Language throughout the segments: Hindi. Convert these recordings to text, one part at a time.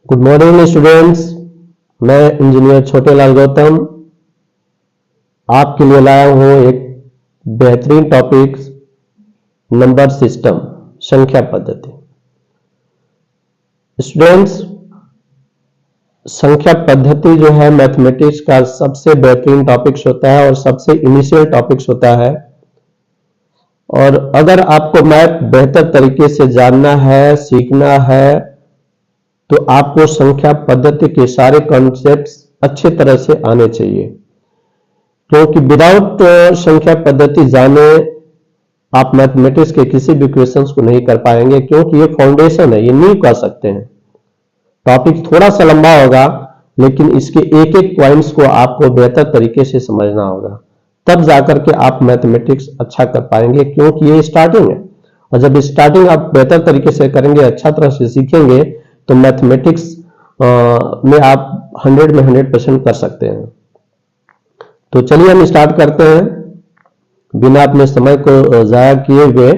Good morning students. मैं इंजीनियर छोटेलाल गौतम आपके लिए लाया हूं एक बेहतरीन टॉपिक नंबर सिस्टम, संख्या पद्धति। स्टूडेंट्स, संख्या पद्धति जो है मैथमेटिक्स का सबसे बेहतरीन टॉपिक्स होता है और सबसे इनिशियल टॉपिक्स होता है। और अगर आपको मैथ बेहतर तरीके से जानना है, सीखना है, तो आपको संख्या पद्धति के सारे कॉन्सेप्ट्स अच्छे तरह से आने चाहिए, क्योंकि विदाउट संख्या पद्धति जाने आप मैथमेटिक्स के किसी भी क्वेश्चंस को नहीं कर पाएंगे, क्योंकि ये फाउंडेशन है, ये नींव कह सकते हैं। टॉपिक थोड़ा सा लंबा होगा, लेकिन इसके एक एक पॉइंट्स को आपको बेहतर तरीके से समझना होगा, तब जाकर के आप मैथमेटिक्स अच्छा कर पाएंगे, क्योंकि ये स्टार्टिंग है। और जब स्टार्टिंग आप बेहतर तरीके से करेंगे, अच्छा तरह से सीखेंगे, तो मैथमेटिक्स में आप 100 में 100% कर सकते हैं। तो चलिए हम स्टार्ट करते हैं बिना अपने समय को जाया किए हुए।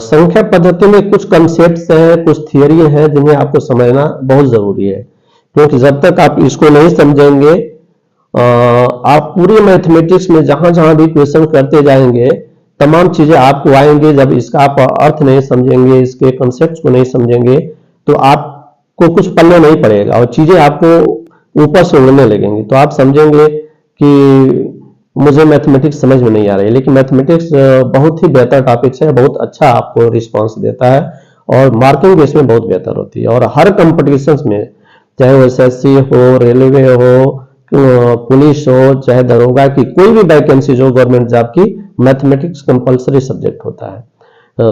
संख्या पद्धति में कुछ कंसेप्ट्स हैं, कुछ थियरी हैं, जिन्हें आपको समझना बहुत जरूरी है, क्योंकि जब तक आप इसको नहीं समझेंगे, आप पूरी मैथमेटिक्स में जहां जहां भी क्वेश्चन करते जाएंगे, तमाम चीजें आपको आएंगे। जब इसका आप अर्थ नहीं समझेंगे, इसके कंसेप्ट को नहीं समझेंगे, तो आपको कुछ पल्ले नहीं पड़ेगा और चीजें आपको ऊपर से उड़ने लगेंगी। तो आप समझेंगे कि मुझे मैथमेटिक्स समझ में नहीं आ रही है। लेकिन मैथमेटिक्स बहुत ही बेहतर टॉपिक है, बहुत अच्छा आपको रिस्पांस देता है और मार्किंग बेस में बहुत बेहतर होती है। और हर कंपटीशन में, चाहे वो एसएससी हो, रेलवे हो, पुलिस हो, चाहे दरोगा की कोई भी वैकेंसी हो गवर्नमेंट जॉब की, मैथमेटिक्स कंपलसरी सब्जेक्ट होता है।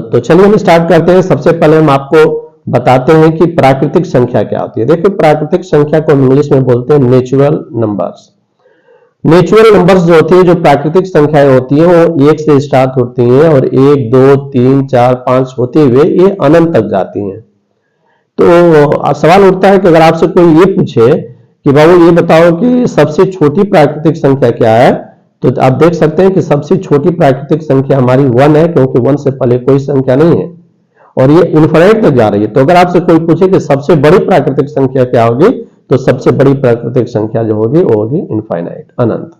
तो चलिए हम स्टार्ट करते हैं। सबसे पहले हम आपको बताते हैं कि प्राकृतिक संख्या क्या होती है। देखो, प्राकृतिक संख्या को इंग्लिश में बोलते हैं नेचुरल नंबर्स। नेचुरल नंबर्स जो होती है, जो प्राकृतिक संख्याएं होती हैं, वो 1 से स्टार्ट होती हैं और 1, 2, 3, 4, 5 होते हुए ये अनंत तक जाती हैं। तो सवाल उठता है कि अगर आपसे कोई ये पूछे कि बाबू ये बताओ कि सबसे छोटी प्राकृतिक संख्या क्या है, तो आप देख सकते हैं कि सबसे छोटी प्राकृतिक संख्या हमारी 1 है, क्योंकि 1 से पहले कोई संख्या नहीं है और ये इनफाइनाइट तक जा रही है। तो अगर आपसे कोई पूछे कि सबसे बड़ी प्राकृतिक संख्या क्या होगी, तो सबसे बड़ी प्राकृतिक संख्या जो होगी वो होगी इनफाइनाइट, अनंत।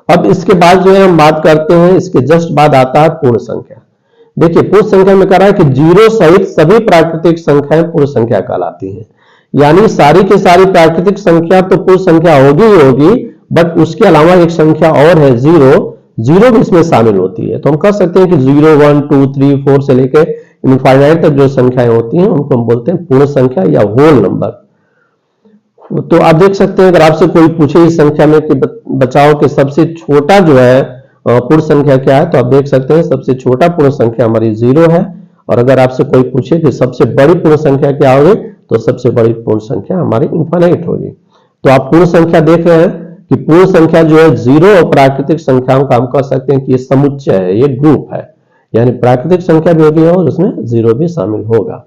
अब इसके बाद जो है हम बात करते हैं, इसके जस्ट बाद आता है पूर्ण संख्या। देखिए, पूर्ण संख्या में कह रहा है कि 0 सहित सभी प्राकृतिक संख्याएं पूर्ण संख्या कहलाती हैं। यानी सारी की सारी प्राकृतिक संख्या तो पूर्ण संख्या होगी ही होगी, बट उसके अलावा एक संख्या और है, 0 भी इसमें शामिल होती है। तो हम कह सकते हैं कि 0, 1, 2, 3, 4 से लेकर इनफाइनाइट तक जो संख्याएं होती हैं, उनको हम बोलते हैं पूर्ण संख्या या होल नंबर। तो आप देख सकते हैं, अगर आपसे कोई पूछे इस संख्या में कि बचाओ कि सबसे छोटा जो है पूर्ण संख्या क्या है, तो आप देख सकते हैं सबसे छोटा पूर्ण संख्या हमारी 0 है। और अगर आपसे कोई पूछे कि सबसे बड़ी पूर्ण संख्या क्या होगी, तो सबसे बड़ी पूर्ण संख्या हमारी इनफाइनाइट होगी। तो आप पूर्ण संख्या देख रहे हैं कि पूर्ण संख्या जो है 0 और प्राकृतिक संख्याओं का हम कह सकते हैं कि ये समुच्चय है, ये ग्रुप है। यानी प्राकृतिक संख्या भी होगी और उसमें 0 भी शामिल होगा।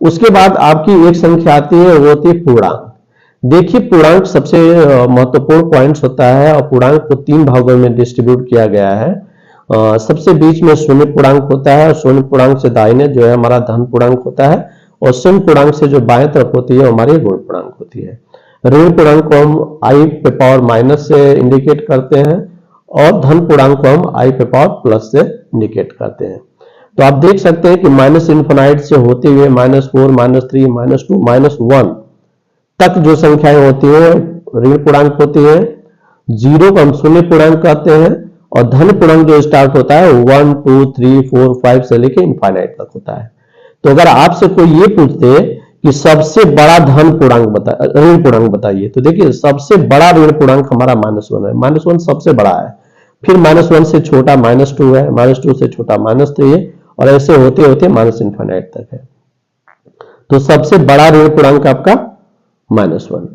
उसके बाद आपकी एक संख्या आती है, वो होती है पूर्णांक। देखिए, पूर्णांक सबसे महत्वपूर्ण पॉइंट्स होता है और पूर्णांक को 3 भागों में डिस्ट्रीब्यूट किया गया है। सबसे बीच में शून्य पूर्णांक होता है और शून्य पूर्णांक से दाहिने जो है हमारा धन पूर्णांक होता है, और शून्य पूर्णांक से जो बाएं तरफ होती है हमारी ऋण पूर्णांक होती है। ऋण पूर्णांक को हम आई पे पावर माइनस से इंडिकेट करते हैं और धन पूर्णांक को हम आई पे पावर प्लस से इंडिकेट करते हैं। तो आप देख सकते हैं कि माइनस इन्फिनाइट से होते हुए -4, -3, -2, -1 तक जो संख्याएं होती हैं ऋण पूर्णांक होती है। 0 को हम शून्य पूर्णांक कहते हैं और धन पूर्णांक जो स्टार्ट होता है 1, 2, 3, 4, 5 से लेकर इनफाइनाइट तक होता है। तो अगर आपसे कोई ये पूछते कि सबसे बड़ा धन पूर्णांक ऋण पूर्णांक बताइए, तो देखिए सबसे बड़ा ऋण पूर्णांक हमारा -1 है। -1 सबसे बड़ा है, फिर -1 से छोटा -2 है, -2 से छोटा -3 है, और ऐसे होते होते -इनफाइनाइट तक है। तो सबसे बड़ा ऋण पूर्णांक आपका -1।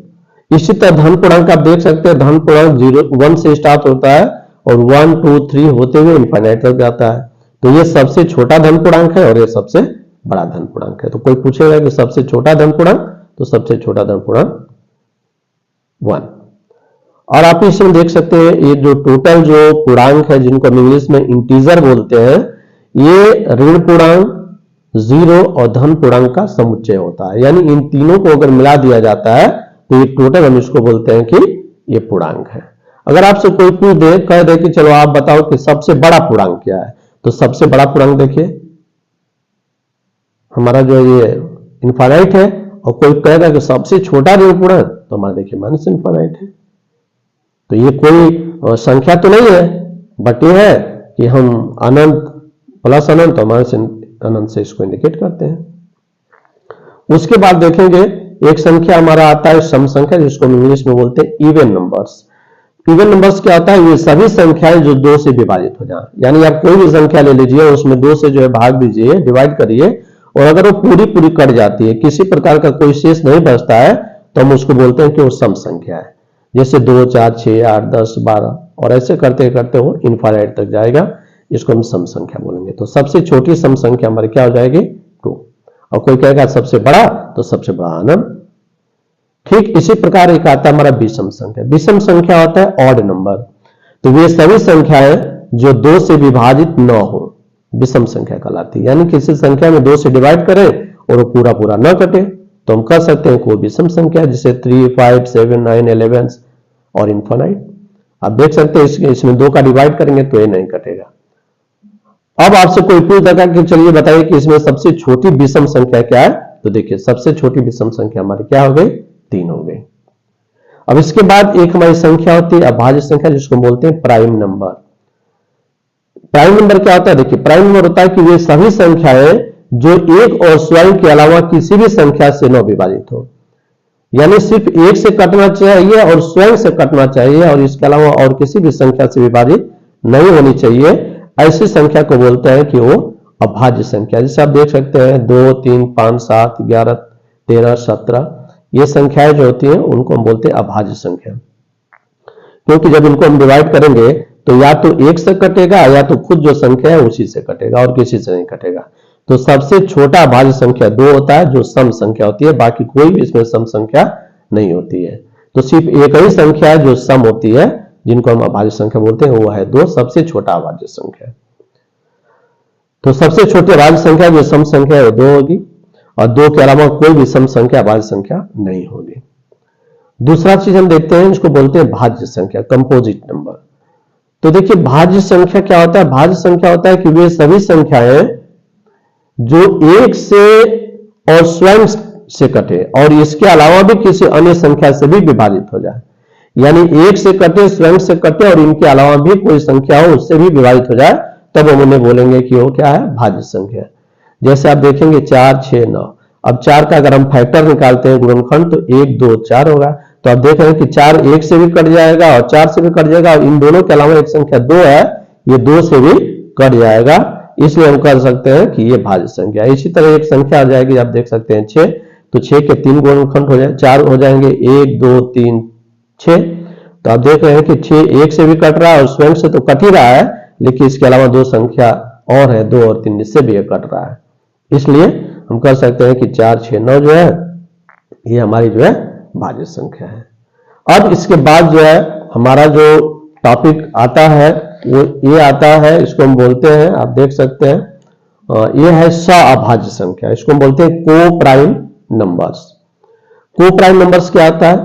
इसी तरह धन पूर्णांक आप देख सकते हैं, धन पूर्णांक 1 से स्टार्ट होता है और 1, 2, 3 होते हुए इनफाइनाइट तक जाता है। तो ये सबसे छोटा धन पूर्णांक है और ये सबसे बड़ा धन पूर्णांक है। तो कोई पूछेगा कि सबसे छोटा धन पूर्णांक, तो सबसे छोटा धन पूर्णांक 1। और आप इसमें देख सकते हैं ये जो टोटल जो पूर्णांक है, जिनको हम इंग्लिश में इंटीजर बोलते हैं, ये ऋण पूर्णांक, जीरो और धन पूर्णांक का समुच्चय होता है। यानी इन तीनों को अगर मिला दिया जाता है तो ये टोटल हम इसको बोलते हैं कि ये पूर्णांक है। अगर आपसे कोई पूछ दे, कह दे कि चलो आप बताओ कि सबसे बड़ा पूर्णांक क्या है, तो सबसे बड़ा पूर्णांक देखिए हमारा जो ये इनफाइनाइट है, और कोई कहेगा कि सबसे छोटा जो पूर्णांक, तो हमारा देखिए माइनस इनफाइनाइट है। तो ये कोई संख्या तो नहीं है, बट ये है कि हम अनंत प्लस अनंत और माइनस अनंत से इसको इंडिकेट करते हैं। उसके बाद देखेंगे एक संख्या हमारा आता है सम संख्या, जिसको हम इंग्लिश में बोलते हैं इवन नंबर्स। इवन नंबर्स क्या होता है, ये सभी संख्याएं जो 2 से विभाजित हो जाए। यानी आप कोई भी संख्या ले लीजिए, उसमें 2 से जो है भाग दीजिए, डिवाइड करिए, और अगर वो पूरी पूरी कट जाती है, किसी प्रकार का कोई शेष नहीं बचता है, तो हम उसको बोलते हैं कि वो सम संख्या है। जैसे 2, 4, 6, 8, 10, 12 और ऐसे करते करते वो इनफाइनाइट तक जाएगा, इसको हम सम संख्या बोलेंगे। तो सबसे छोटी सम संख्या हमारी क्या हो जाएगी, 2। और कोई कहेगा सबसे बड़ा, तो सबसे बड़ा अनंत। ठीक इसी प्रकार एक आता है हमारा विषम संख्या। विषम संख्या होता है ऑड नंबर। तो वे सभी संख्याएं जो 2 से विभाजित न हो, विषम संख्या कहलाती है। यानी किसी संख्या में 2 से डिवाइड करें और वो पूरा पूरा न कटे, तो हम कह सकते हैं कोई विषम संख्या है, जैसे 3, 5, 7, 9, 11 और इनफाइनाइट। आप देख सकते हैं इसमें 2 का डिवाइड करेंगे तो ये नहीं कटेगा। अब आपसे कोई पूछ देगा कि चलिए बताइए कि इसमें सबसे छोटी विषम संख्या क्या है, तो देखिए सबसे छोटी विषम संख्या हमारी क्या हो गई, 3 हो गई। अब इसके बाद एक हमारी संख्या होती है अभाज्य संख्या, जिसको बोलते हैं प्राइम नंबर। प्राइम नंबर क्या होता है, देखिए प्राइम नंबर होता है कि वे सभी संख्याएं जो एक और स्वयं के अलावा किसी भी संख्या से न विभाजित हो। यानी सिर्फ एक से कटना चाहिए और स्वयं से कटना चाहिए, और इसके अलावा और किसी भी संख्या से विभाजित नहीं होनी चाहिए। ऐसी संख्या को बोलते हैं कि वो अभाज्य संख्या। जैसे आप देख सकते हैं 2, 3, 5, 7, 11, 13, 17 ये संख्याएं जो होती हैं उनको हम बोलते हैं अभाज्य संख्या। क्योंकि जब इनको हम डिवाइड करेंगे तो या तो एक से कटेगा, या तो खुद जो संख्या है उसी से कटेगा, और किसी से नहीं कटेगा। तो सबसे छोटा अभाज्य संख्या 2 होता है, जो सम संख्या होती है। बाकी कोई भी इसमें सम संख्या नहीं होती है। तो सिर्फ एक ही संख्या है जो सम होती है, जिनको हम अभाज्य संख्या बोलते हैं, वो है 2, सबसे छोटा अभाज्य संख्या। तो सबसे छोटी अभाज्य संख्या जो सम संख्या है वो 2 होगी, और 2 के अलावा कोई भी सम संख्या अभाज्य संख्या नहीं होगी। दूसरा चीज हम देखते हैं, इसको बोलते हैं भाज्य संख्या, कंपोजिट नंबर। तो देखिए भाज्य संख्या क्या होता है, भाज्य संख्या होता है कि वे सभी संख्याएं जो एक से और स्वयं से कटे, और इसके अलावा भी किसी अन्य संख्या से भी विभाजित हो जाए। यानी एक से कटे, स्वयं से कटे, और इनके अलावा भी कोई संख्या हो उससे भी विभाजित हो जाए, तब हम उन्हें बोलेंगे कि वो क्या है, भाज्य संख्या। जैसे आप देखेंगे 4, 6, 9। अब 4 का अगर हम फैक्टर निकालते हैं, गुणनखंड, तो 1, 2, 4 होगा। तो आप देख रहे हैं कि 4 1 से भी कट जाएगा और 4 से भी कट जाएगा, और इन दोनों के अलावा एक संख्या 2 है, ये 2 से भी कट जाएगा। इसलिए हम कह सकते हैं कि ये भाज्य संख्या। इसी तरह एक संख्या आ जाएगी, आप देख सकते हैं 6, तो 6 के 3 गुणनखंड हो जाए, 4 हो जाएंगे, 1, 2, 3, 6। तो आप देख रहे हैं कि 6 1 से भी कट रहा है और स्वयं से तो कट ही रहा है, लेकिन इसके अलावा 2 संख्या और है, 2 और 3, जिससे भी ये कट रहा है। इसलिए हम कह सकते हैं कि 4, 6, 9 जो है ये हमारी जो है भाज्य संख्या है। अब इसके बाद जो है हमारा जो टॉपिक आता है वो ये आता है, इसको हम बोलते हैं, आप देख सकते हैं, ये है सअभाज्य संख्या। इसको हम बोलते हैं को प्राइम नंबर्स। को प्राइम नंबर्स क्या आता है,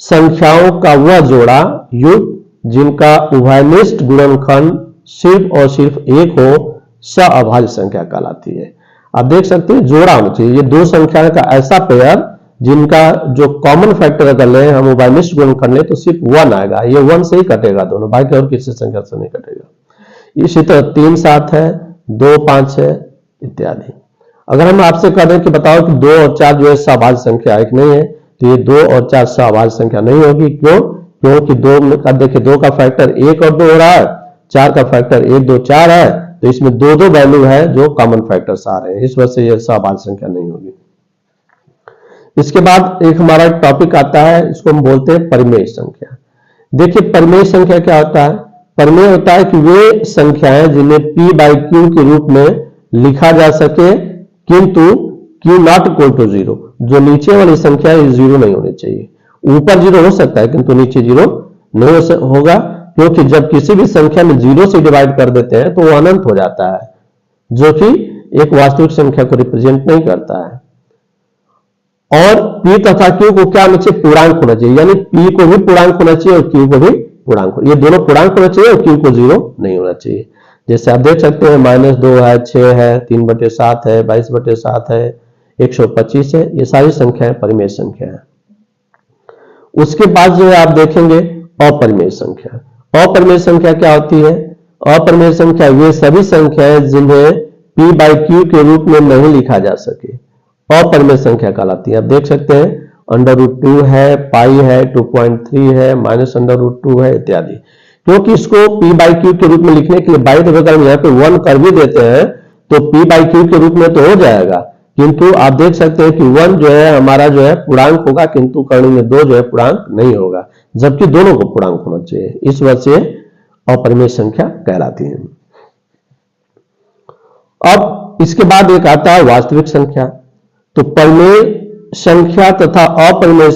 संख्याओं का वह जोड़ा युग्म जिनका उभयनिष्ठ गुणनखंड सिर्फ और सिर्फ 1 हो, सअभाज्य संख्या कहलाती है। आप देख सकते हैं जोड़ा होना चाहिए, ये 2 संख्याओं का ऐसा पेयर जिनका जो कॉमन फैक्टर अगर लें, हम उभयनिष्ठ गुणनखंड लें, तो सिर्फ 1 आएगा। ये 1 से ही कटेगा दोनों, बाकी और किसी संख्या से नहीं कटेगा। इसी तरह 3, 7 है, 2, 5 है, इत्यादि। अगर हम आपसे कह दें कि बताओ कि 2 और 4 जो है सअभाज्य संख्या एक नहीं है, तो ये 2 और 4 सअभाज्य संख्या नहीं होगी। क्यों? क्योंकि 2 का देखिए 2 का फैक्टर 1 और 2 हो रहा है, 4 का फैक्टर 1, 2, 4 है, तो इसमें 2 वैल्यू है जो कॉमन फैक्टर्स आ रहे हैं, इस वजह से यह सअभाज्य संख्या नहीं होगी। इसके बाद एक हमारा टॉपिक आता है, इसको हम बोलते हैं परिमेय संख्या। देखिए परिमेय संख्या क्या होता है, परिमेय होता है कि वे संख्याएं जिन्हें p/q के रूप में लिखा जा सके, किंतु q नॉट इक्वल टू 0। जो नीचे वाली संख्या है 0 नहीं होनी चाहिए। ऊपर 0 हो सकता है किंतु नीचे 0 नहीं होगा, क्योंकि जब किसी भी संख्या में 0 से डिवाइड कर देते हैं तो वो अनंत हो जाता है, जो कि एक वास्तविक संख्या को रिप्रेजेंट नहीं करता है। और p तथा q को क्या होना चाहिए, पूर्णांक होना चाहिए, यानी p को भी पूर्णांक होना चाहिए और q को भी पूर्णांक, ये दोनों पूर्णांक होना चाहिए और q को 0 नहीं होना चाहिए। जैसे आप देख सकते हैं -2 है, 6 है, 3/7 है, 22/7 है, 125 है, ये सारी संख्याएं परिमेय संख्या है। उसके बाद जो है आप देखेंगे अपरिमेय संख्या। अपरिमेय संख्या क्या होती है, अपरिमेय संख्या वे सभी संख्याएं जिन्हें p/q के रूप में नहीं लिखा जा सके, अपरिमेय संख्या कहलाती है। आप देख सकते हैं √2 है, पाई है, 2.3 है, -√2 है इत्यादि। क्योंकि इसको p/q के रूप में लिखने के लिए बाई अगर हम यहाँ पे 1 कर भी देते हैं तो p/q के रूप में तो हो जाएगा, किंतु आप देख सकते हैं कि 1 जो है हमारा जो है पूर्णांक होगा, किंतु करणी में 2 जो है पूर्णांक नहीं होगा, जबकि दोनों को पूर्णांक होना चाहिए। इस वजह से अपरिमेय संख्या कहलाती है। अब इसके बाद एक आता है वास्तविक संख्या। तो परिमेय संख्या तथा अपरिमेय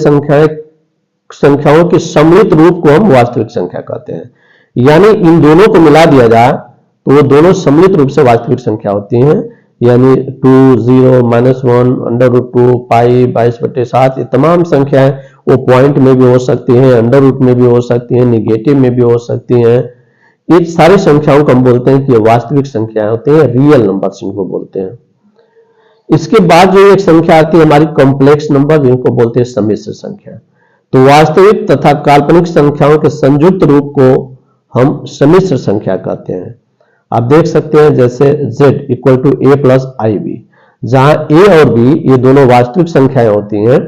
संख्याओं के सम्मिलित रूप को हम वास्तविक संख्या कहते हैं। यानी इन दोनों को मिला दिया जाए तो वो दोनों सम्मिलित रूप से वास्तविक संख्या होती हैं। यानी 2, 0, -1, √2, पाई, 22/7 ये तमाम संख्याएं वो पॉइंट में भी हो सकती हैं, अंडर रूट में भी हो सकती हैं, निगेटिव में भी हो सकती हैं। ये सारी संख्याओं को हम बोलते हैं कि ये वास्तविक संख्याएं होती हैं, रियल नंबर्स इनको बोलते हैं। इसके बाद जो एक संख्या आती है हमारी कॉम्प्लेक्स नंबर, जिनको बोलते हैं सम्मिश्र संख्या। तो वास्तविक तथा काल्पनिक संख्याओं के संयुक्त रूप को हम सम्मिश्र संख्या कहते हैं। आप देख सकते हैं जैसे z = a + ib, जहां a और b ये दोनों वास्तविक संख्याएं होती हैं।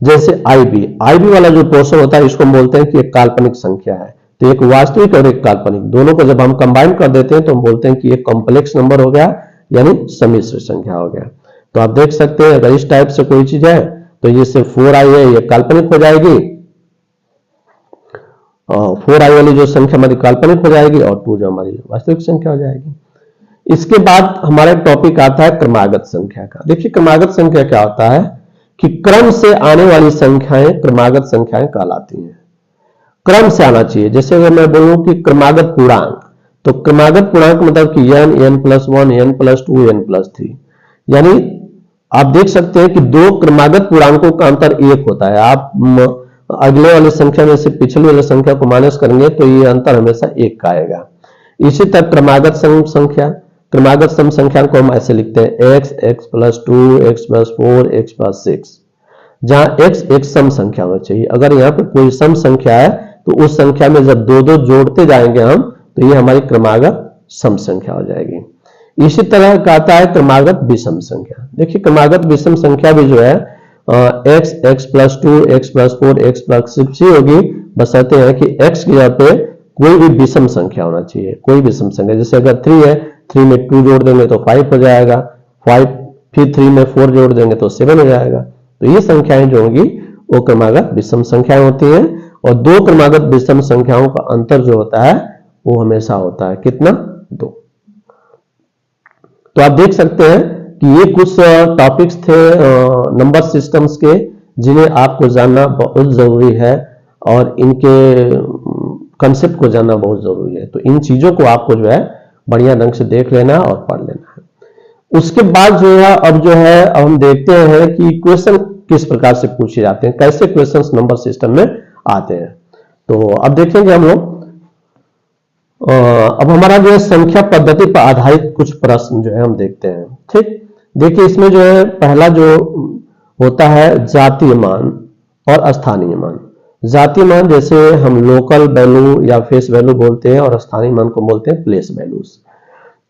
जैसे ib वाला जो पोर्शन होता है इसको हम बोलते हैं कि एक काल्पनिक संख्या है। तो एक वास्तविक और एक काल्पनिक दोनों को जब हम कंबाइन कर देते हैं तो हम बोलते हैं कि एक कॉम्प्लेक्स नंबर हो गया, यानी सम्मिश्र संख्या हो गया। तो आप देख सकते हैं अगर इस टाइप से कोई चीज है तो ये सिर्फ 4i है, ये काल्पनिक हो जाएगी, 4i वाली जो संख्या हमारी काल्पनिक हो जाएगी और 2 जो हमारी वास्तविक संख्या हो जाएगी। इसके बाद हमारा टॉपिक आता है क्रमागत संख्या का। देखिए क्रमागत संख्या क्या होता है कि क्रम से आने वाली संख्याएं क्रमागत संख्याएं कहलाती हैं। क्रम से आना चाहिए। जैसे अगर मैं बोलूं कि क्रमागत पूर्णांक, तो क्रमागत पूर्णांक मतलब कि n, n+1, n+2, n+3, यानी आप देख सकते हैं कि 2 क्रमागत पूर्णांकों का अंतर 1 होता है। आप अगले वाली संख्या में से पिछले वाली संख्या को माइनस करेंगे तो ये अंतर हमेशा 1 का आएगा। इसी तरह क्रमागत सम संख्या, क्रमागत सम संख्या को हम ऐसे लिखते हैं x, x+2, x+4, x+6, जहां x एक सम संख्या होना चाहिए। अगर यहाँ पे कोई सम संख्या है तो उस संख्या में जब 2-2 जोड़ते जाएंगे हम तो ये हमारी क्रमागत सम संख्या हो जाएगी। इसी तरह का आता है क्रमागत विषम संख्या। देखिए क्रमागत विषम संख्या भी जो है x, x+2, x+4, x+6 ही होगी, बशर्ते है कि x की जगह पे कोई भी विषम संख्या होना चाहिए, कोई विषम संख्या। जैसे अगर 3 है, 3 में 2 जोड़ देंगे तो 5 हो जाएगा, 5 फिर 3 में 4 जोड़ देंगे तो 7 हो जाएगा। तो ये संख्याएं जो होंगी वो क्रमागत विषम संख्याएं होती हैं। और 2 क्रमागत विषम संख्याओं का अंतर जो होता है वो हमेशा होता है कितना, 2। तो आप देख सकते हैं कि ये कुछ टॉपिक्स थे नंबर सिस्टम्स के, जिन्हें आपको जानना बहुत जरूरी है और इनके कंसेप्ट को जानना बहुत जरूरी है। तो इन चीजों को आपको जो है बढ़िया ढंग से देख लेना और पढ़ लेना है। उसके बाद जो है अब हम देखते हैं कि क्वेश्चन किस प्रकार से पूछे जाते हैं, कैसे क्वेश्चंस नंबर सिस्टम में आते हैं। तो अब देखेंगे हम लोग अब हमारा जो है संख्या पद्धति पर आधारित कुछ प्रश्न जो है हम देखते हैं। ठीक, देखिए इसमें जो है पहला जो होता है जातीय मान और स्थानीय मान। जातीय मान जैसे हम लोकल वैल्यू या फेस वैल्यू बोलते हैं और स्थानीय मान को बोलते हैं प्लेस वैल्यूज।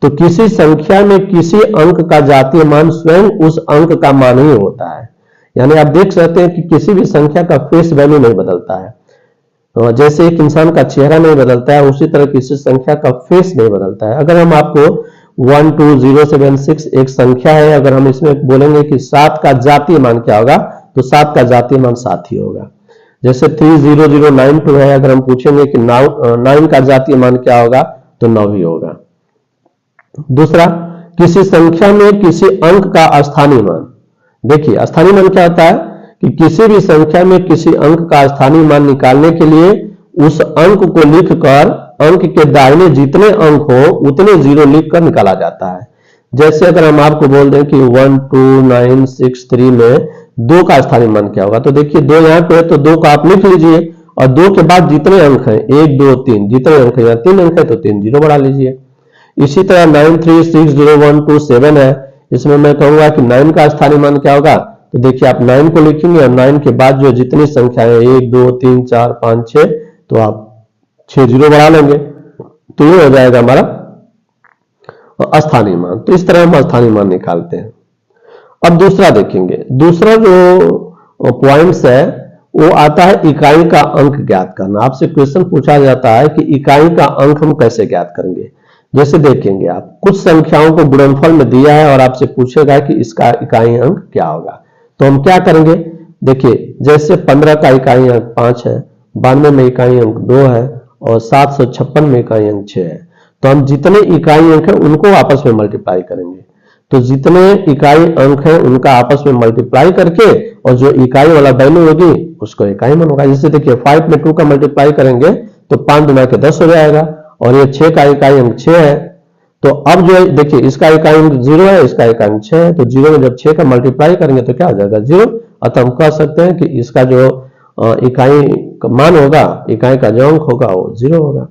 तो किसी संख्या में किसी अंक का जातीय मान स्वयं उस अंक का मान ही होता है। यानी आप देख सकते हैं कि किसी भी संख्या का फेस वैल्यू नहीं बदलता है। जैसे एक इंसान का चेहरा नहीं बदलता है, उसी तरह किसी संख्या का फेस नहीं बदलता है। अगर हम आपको 12076 एक संख्या है, अगर हम इसमें बोलेंगे कि 7 का जातीय मान क्या होगा, तो 7 का जातीय मान 7 ही होगा। जैसे 30092 है, अगर हम पूछेंगे कि 9 का जातीय मान क्या होगा, तो 9 ही होगा। दूसरा, किसी संख्या में किसी अंक का स्थानीय मान। देखिए स्थानीय मान क्या होता है कि किसी भी संख्या में किसी अंक का स्थानीय मान निकालने के लिए उस अंक को लिखकर अंक के दाहिने जितने अंक हो उतने 0 लिखकर निकाला जाता है। जैसे अगर हम आपको बोल दें कि 12963 में 2 का स्थानीय मान क्या होगा, तो देखिए 2 यहाँ पे है तो 2 का आप लिख लीजिए और 2 के बाद जितने अंक हैं 1 2 3 जितने अंक हैं, यहाँ 3 अंक है तो 3 जीरो बढ़ा लीजिए। इसी तरह 9360127 है, इसमें मैं कहूंगा कि 9 का स्थानीय मान क्या होगा, तो देखिए आप 9 को लिखेंगे और 9 के बाद जो जितनी संख्या है 1 2 3 4 5 6, तो आप 6 जीरो बढ़ा लेंगे तो ये हो जाएगा हमारा स्थानीय मान। तो इस तरह हम स्थानीय मान निकालते हैं। अब दूसरा देखेंगे, दूसरा जो पॉइंट्स है वो आता है इकाई का अंक ज्ञात करना। आपसे क्वेश्चन पूछा जाता है कि इकाई का अंक हम कैसे ज्ञात करेंगे। जैसे देखेंगे आप कुछ संख्याओं को गुणनफल में दिया है और आपसे पूछेगा कि इसका इकाई अंक क्या होगा, तो हम क्या करेंगे, देखिए जैसे 15 का इकाई अंक 5 है, 92 में इकाई अंक 2 है और 756 में इकाई अंक 6 है, तो हम जितने इकाई अंक है उनको आपस में मल्टीप्लाई करेंगे। तो जितने इकाई अंक है उनका आपस में मल्टीप्लाई करके और जो इकाई वाला वैल्यू होगी उसको इकाई मान होगा। जैसे देखिए 5 में 2 का मल्टीप्लाई करेंगे तो 5 दुना के 10 हो जाएगा और ये 6 का इकाई अंक 6 है, तो अब जो है देखिए इसका इकाई अंक 0 है, इसका इकाई अंक 6 है, तो 0 में जब 6 का मल्टीप्लाई करेंगे तो क्या हो जाएगा 0। अतः हम कह सकते हैं कि इसका जो इकाई का मान होगा, इकाई का जो अंक होगा वो 0 होगा।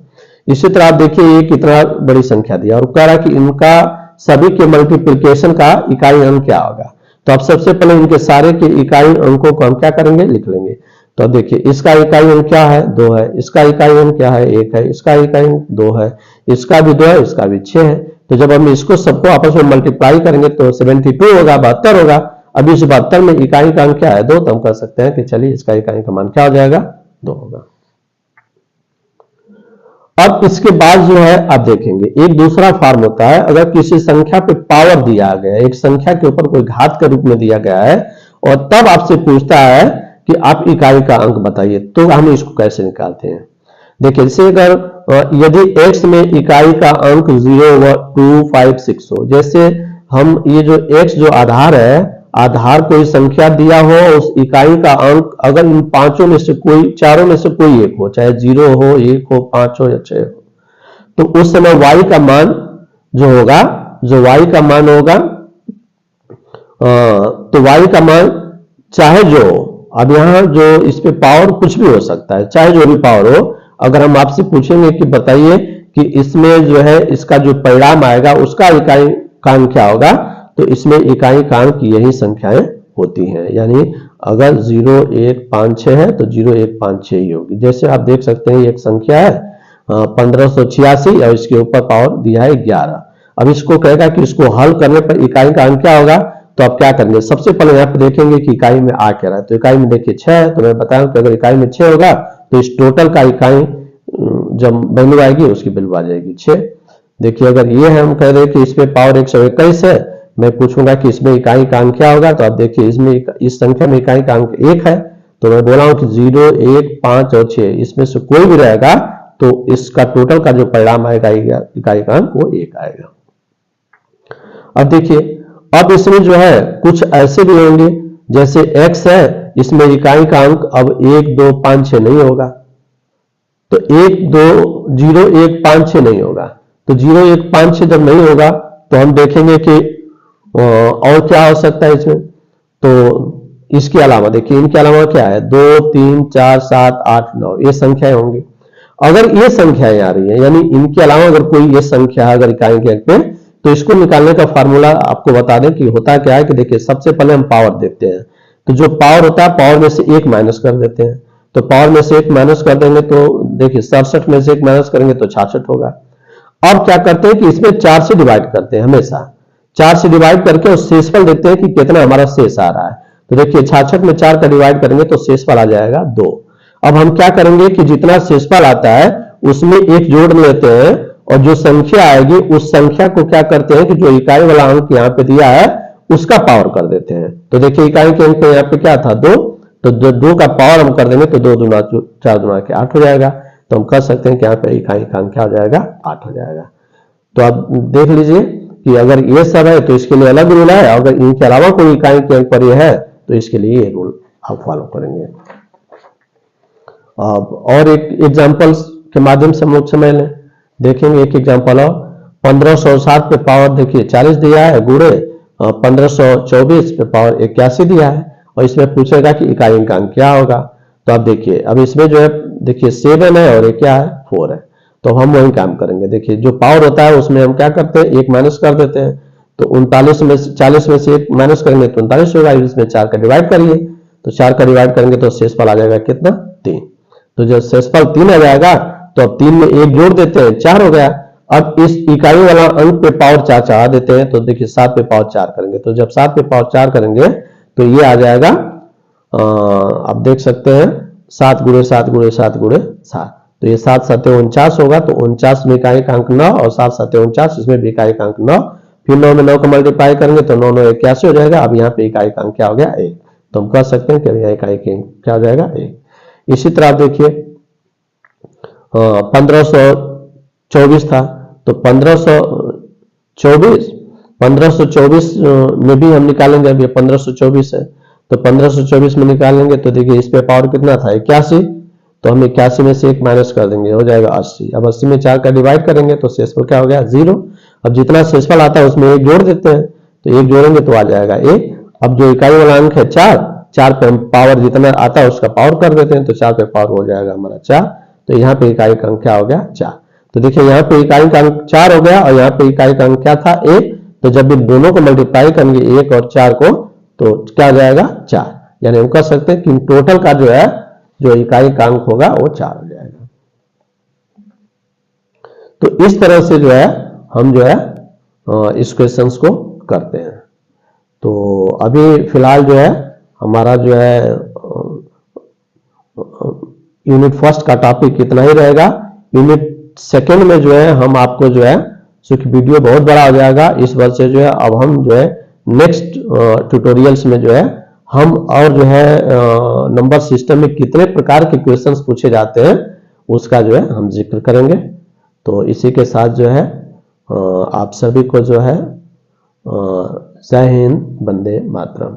इसी तरह आप देखिए ये कितना बड़ी संख्या दिया और कह रहा कि इनका सभी के मल्टीप्लिकेशन का इकाई अंक क्या होगा। तो अब सबसे पहले इनके सारे के इकाई अंकों को हम क्या करेंगे, लिख लेंगे। तो अब देखिए इसका इकाई अंक क्या है 2 है, इसका इकाई अंक क्या है 1 है, इसका इकाई अंक 2 है, इसका भी 2 है, इसका भी 6 है। तो जब हम इसको सबको आपस में मल्टीप्लाई करेंगे तो 72 होगा, 72 होगा। अब इस 72 में इकाई का अंक क्या है 2, तो हम कह सकते हैं कि चलिए इसका इकाई का मान क्या हो जाएगा 2 होगा। अब इसके बाद जो है आप देखेंगे एक दूसरा फॉर्म होता है, अगर किसी संख्या पे पावर दिया गया है, एक संख्या के ऊपर कोई घात के रूप में दिया गया है और तब आपसे पूछता है कि आप इकाई का अंक बताइए, तो हम इसको कैसे निकालते हैं। देखिए जैसे अगर यदि x में इकाई का अंक 0 2 5 6 हो, जैसे हम ये जो x जो आधार है, आधार कोई संख्या दिया हो, उस इकाई का अंक अगर इन पांचों में से कोई, चारों में से कोई एक हो, चाहे 0 हो 1 हो 5 हो या 6 हो, तो उस समय y का मान जो होगा, जो y का मान होगा, तो y का मान चाहे जो, अब यहां जो इस पे पावर कुछ भी हो सकता है, चाहे जो भी पावर हो, अगर हम आपसे पूछेंगे कि बताइए कि इसमें जो है इसका जो परिणाम आएगा उसका इकाई का अंक क्या होगा, तो इसमें इकाई का अंक यही संख्याएं होती हैं। यानी अगर 0 1 5 6 है तो 0 1 5 6 ही होगी। जैसे आप देख सकते हैं एक संख्या है 1586 और इसके ऊपर पावर दिया है 11। अब इसको कहेगा कि इसको हल करने पर इकाई का अंक क्या होगा, तो आप क्या करेंगे, सबसे पहले यहाँ पे देखेंगे कि इकाई में आ क्या रहा है। तो इकाई में देखिए 6 है, तो मैं बताऊं कि अगर इकाई में 6 होगा तो इस टोटल का इकाई जब वैल्यू आएगी उसकी वैल्यू आ जाएगी 6। देखिए अगर ये है, हम कह रहे हैं कि इसमें पावर 121 है, मैं पूछूंगा कि इसमें इकाई का अंक क्या होगा, तो आप देखिए इसमें इस संख्या में इकाई का अंक 1 है, तो मैं बोला हूं कि 0 1 5 और 6 इसमें से कोई भी रहेगा तो इसका टोटल का जो परिणाम आएगा इकाई का अंक वो 1 आएगा। अब देखिए अब इसमें जो है कुछ ऐसे भी होंगे, जैसे x है, इसमें इकाई का अंक अब 1 2 5 6 नहीं होगा, तो 1 2 0 1 5 6 नहीं होगा, तो 0 1 5 6 जब नहीं होगा तो हम देखेंगे कि और क्या हो सकता है इसमें। तो इसके अलावा देखिए इनके अलावा क्या है 2 3 4 7 8 9 ये संख्याएं होंगी। अगर ये संख्याएं आ रही है, यानी इनके अलावा अगर कोई ये संख्या अगर इकाई के अंक पे, तो इसको निकालने का फार्मूला आपको बता दें कि होता क्या है कि देखिए सबसे पहले हम पावर देखते हैं, तो जो पावर होता है पावर में से 1 माइनस कर देते हैं, तो पावर में से 1 माइनस कर देंगे तो देखिए 67 में से 1 माइनस करेंगे तो 66 होगा। अब क्या करते हैं कि इसमें 4 से डिवाइड करते हैं, हमेशा 4 से डिवाइड करके उस शेषफल देखते हैं कि कितना हमारा शेष आ रहा है। तो देखिए 66 में 4 का डिवाइड करेंगे तो शेषफल आ जाएगा 2। अब हम क्या करेंगे कि जितना शेषफल आता है उसमें 1 जोड़ लेते हैं और जो संख्या आएगी उस संख्या को क्या करते हैं कि जो इकाई वाला अंक यहाँ पे दिया है उसका पावर कर देते हैं। तो देखिए इकाई के अंक यहाँ पे क्या था 2, तो 2 का पावर हम कर देंगे तो 2 दूना 4 दूना के 8 हो जाएगा। तो हम कह सकते हैं कि यहाँ पे इकाई का अंक क्या हो जाएगा 8 हो जाएगा। तो आप देख लीजिए कि अगर ये सब है तो इसके लिए अलग रूल है, अगर इनके अलावा कोई इकाई के अंक पर ये है तो इसके लिए ये रूल आप फॉलो करेंगे। और एक एग्जांपल के माध्यम से हम लोग समझ लें, देखेंगे एक एग्जांपल और 1560 पे पावर देखिए 40 दिया है, गुणे 1524 पे पावर 81 दिया है, और इसमें पूछेगा कि इकाई अंकांक क्या होगा। तो अब देखिए, अब इसमें जो है देखिए 7 है और ये क्या है 4 है, तो हम वही काम करेंगे। देखिए जो पावर होता है उसमें हम क्या करते हैं, 1 माइनस कर देते हैं, तो 39 में 40 में से 1 माइनस करेंगे तो 39 होगा, इसमें 4 का डिवाइड करिए, तो 4 का डिवाइड करेंगे तो शेषफल आ जाएगा कितना 3। तो जब शेषफल 3 आ जाएगा तो अब 3 में 1 जोड़ देते हैं, 4 हो गया। अब इस इकाई वाला अंक पे पावर 4 चढ़ा देते हैं, तो देखिए 7 पे पावर 4 करेंगे, तो जब 7 पे पावर 4 करेंगे तो ये आ जाएगा, आप देख सकते हैं 7 गुणे 7 गुणे 7 गुणे 7, तो ये 7 7 49 होगा, तो 49 में इकाई अंक 9 और 7 7 49, इसमें भी इकाई अंक 9, फिर 9 में 9 का मल्टीप्लाई करेंगे तो 9 9 81 हो जाएगा। अब यहाँ पे इकाई अंक क्या हो गया 1, तो हम कह सकते हैं कि यहाँ इकाई क्या हो जाएगा 1। इसी तरह आप देखिए 1524 था, तो 1524 में भी हम निकालेंगे, अभी 1524 है तो 1524 में निकालेंगे तो देखिए इस पे पावर कितना था 81, तो हम 81 में से 1 माइनस कर देंगे, हो जाएगा 80। अब 80 में 4 का डिवाइड करेंगे तो शेषफल क्या हो गया 0। अब जितना शेषफल आता है उसमें 1 जोड़ देते हैं, तो 1 जोड़ेंगे तो आ जाएगा 1। अब जो इकाई वाला अंक है 4 पे हम पावर जितना आता है उसका पावर कर देते हैं, तो 4 पे पावर हो जाएगा हमारा 4, तो यहाँ पे इकाई का अंक क्या हो गया 4। तो देखिए यहाँ पे इकाई का अंक 4 हो गया और यहाँ पे इकाई का अंक क्या था 1, तो जब भी दोनों को मल्टीप्लाई करेंगे 1 और 4 को तो क्या हो जाएगा 4, यानी हम कह सकते हैं कि टोटल का जो है जो इकाई का अंक होगा वो 4 हो जाएगा। तो इस तरह से जो है हम जो है इस क्वेश्चंस को करते हैं। तो अभी फिलहाल जो है हमारा जो है यूनिट फर्स्ट का टॉपिक इतना ही रहेगा। यूनिट सेकंड में जो है हम आपको जो है क्योंकि वीडियो बहुत बड़ा हो जाएगा इस वजह से जो है अब हम जो है नेक्स्ट ट्यूटोरियल्स में जो है हम और जो है नंबर सिस्टम में कितने प्रकार के क्वेश्चंस पूछे जाते हैं उसका जो है हम जिक्र करेंगे। तो इसी के साथ जो है आप सभी को जो है जय हिंद, वंदे मातरम।